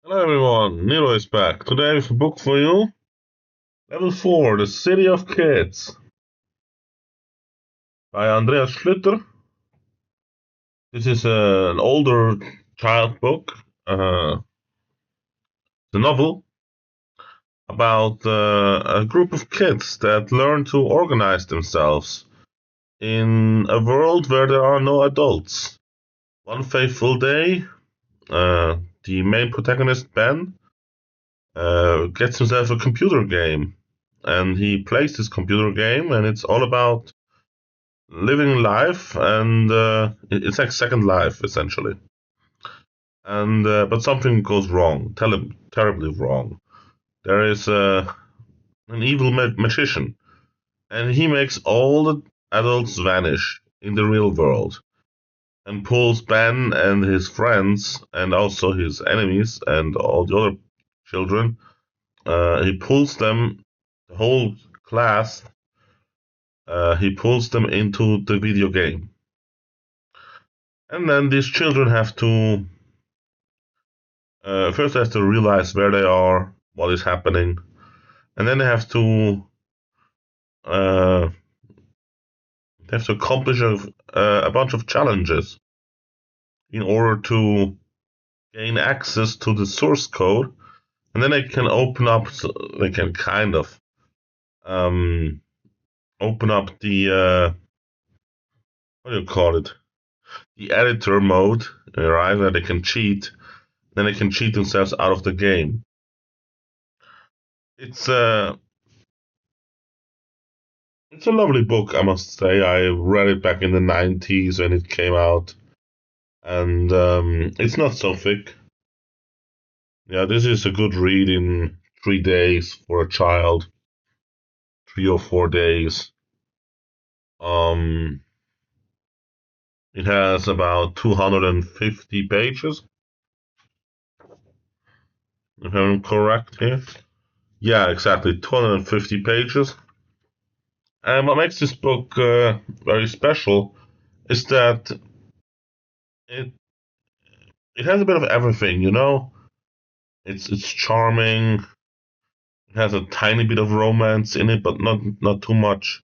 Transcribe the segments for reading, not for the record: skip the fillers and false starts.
Hello everyone, Nero is back. Today with a book for you. Level 4, The City of Kids by Andreas Schlüter. This is an older child book, the novel about a group of kids that learn to organize themselves in a world where there are no adults. One fateful day, the main protagonist, Ben, gets himself a computer game. And he plays this computer game, and it's all about living life, and it's like Second Life essentially. And but something goes wrong, terribly wrong. There is an evil magician, and he makes all the adults vanish in the real world, and pulls Ben and his friends, and also his enemies, and all the other children. He pulls them, the whole class. He pulls them into the video game. And then these children have to first they have to realize where they are, what is happening, and then uh, they have to accomplish a bunch of challenges in order to gain access to the source code, and then they can open up. They can kind of um, open up the what do you call it? The editor mode, right? Where they can cheat. Then they can cheat themselves out of the game. It's it's a lovely book, I must say. I read it back in the 90s when it came out, and it's not so thick. Yeah, this is a good read in 3 days for a child, 3 or 4 days. Um, it has about 250 pages, if I'm correct here. Yeah, exactly, 250 pages. And what makes this book very special is that it it has a bit of everything, you know. It's charming. It has a tiny bit of romance in it, but not too much.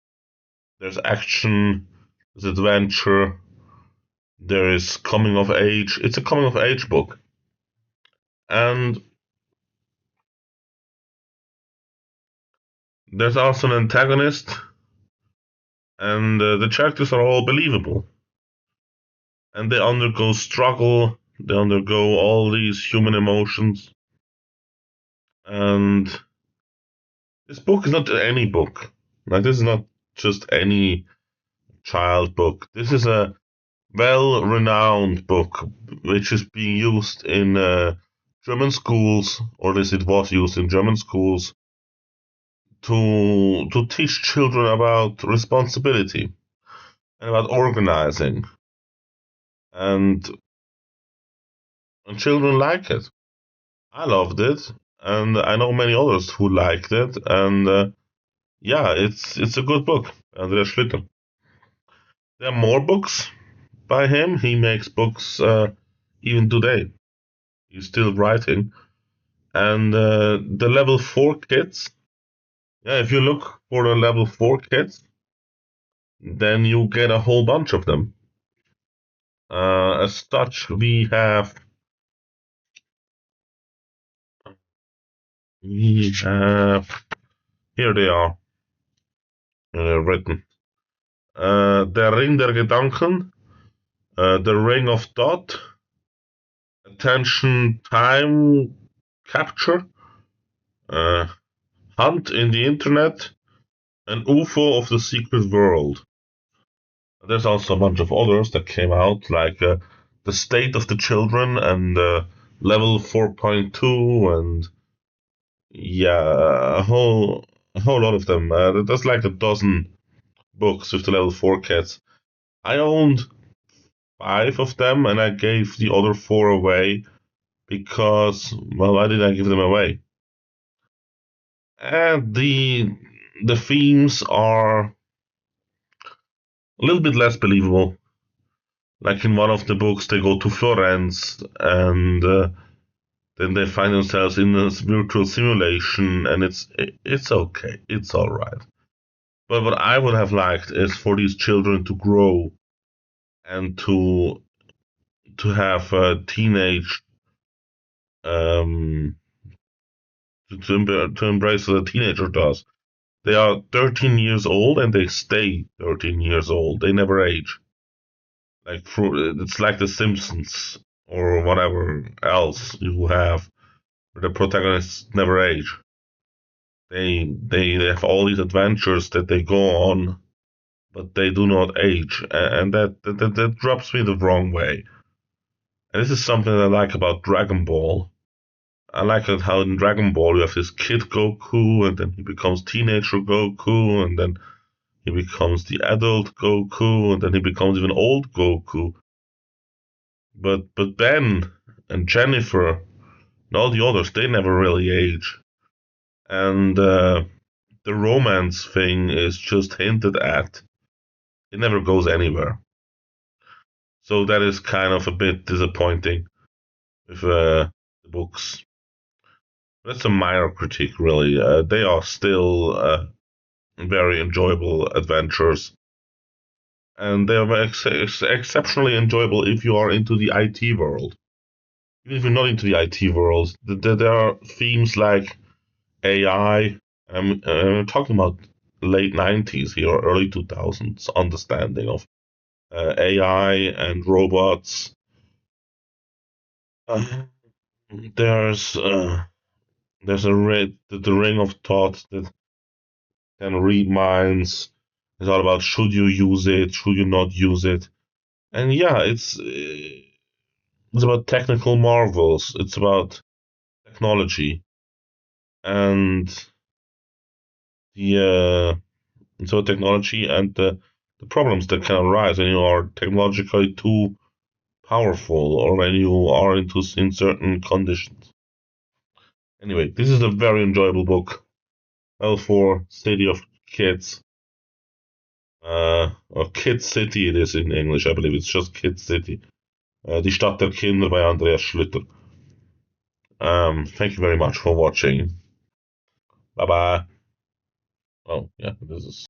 There's action, there's adventure, there is coming of age. It's a coming of age book. And there's also an antagonist, and the characters are all believable. And they undergo struggle, they undergo all these human emotions. And this book is not any book. Like, this is not just any child book. This is a well-renowned book which is being used in German schools, or at least it was used in German schools, to teach children about responsibility and about organizing, and and children like it. I loved it, and I know many others who liked it, and yeah, it's a good book. Andreas Schlüter. There are more books by him. He makes books even today. He's still writing, and the level 4 kids. Yeah, if you look for the level 4 kids, then you get a whole bunch of them. As such, we have here they are written. Der Ring der Gedanken, the Ring of Thought, Attention Time Capture, uh, Hunt in the Internet, and UFO of the Secret World. There's also a bunch of others that came out, like The State of the Children and Level 4.2, and yeah, a whole lot of them. There's like a dozen books with the level 4 kids. I owned 5 of them, and I gave the other 4 away because, well, why did I give them away? And the themes are a little bit less believable. Like in one of the books, they go to Florence, and then they find themselves in a virtual simulation, and it's okay, it's all right. But what I would have liked is for these children to grow and to have a teenage um to embrace what a teenager does. They are 13 years old and they stay 13 years old. They never age. It's like The Simpsons or whatever else you have, where the protagonists never age. They have all these adventures that they go on, but they do not age, and that rubs me the wrong way. And this is something I like about Dragon Ball. I like it how in Dragon Ball you have this kid Goku, and then he becomes teenager Goku, and then he becomes the adult Goku, and then he becomes even old Goku. But Ben and Jennifer and all the others, they never really age. And the romance thing is just hinted at. It never goes anywhere. So that is kind of a bit disappointing with the books. That's a minor critique, really. They are still very enjoyable adventures, and they are exceptionally enjoyable if you are into the IT world. Even if you're not into the IT world, there are themes like AI. I'm talking about late 90s here, early 2000s understanding of AI and robots. Uh, there's the ring of thought that can read minds. It's all about should you use it, should you not use it, and yeah, it's about technical marvels. It's about technology and the technology and the problems that can arise when you are technologically too powerful or when you are in certain conditions. Anyway, this is a very enjoyable book. L4 City of Kids. Or Kid City it is in English, I believe. It's just Kid City. Die Stadt der Kinder by Andreas Schlüter. Thank you very much for watching. Bye bye. Oh, yeah, this is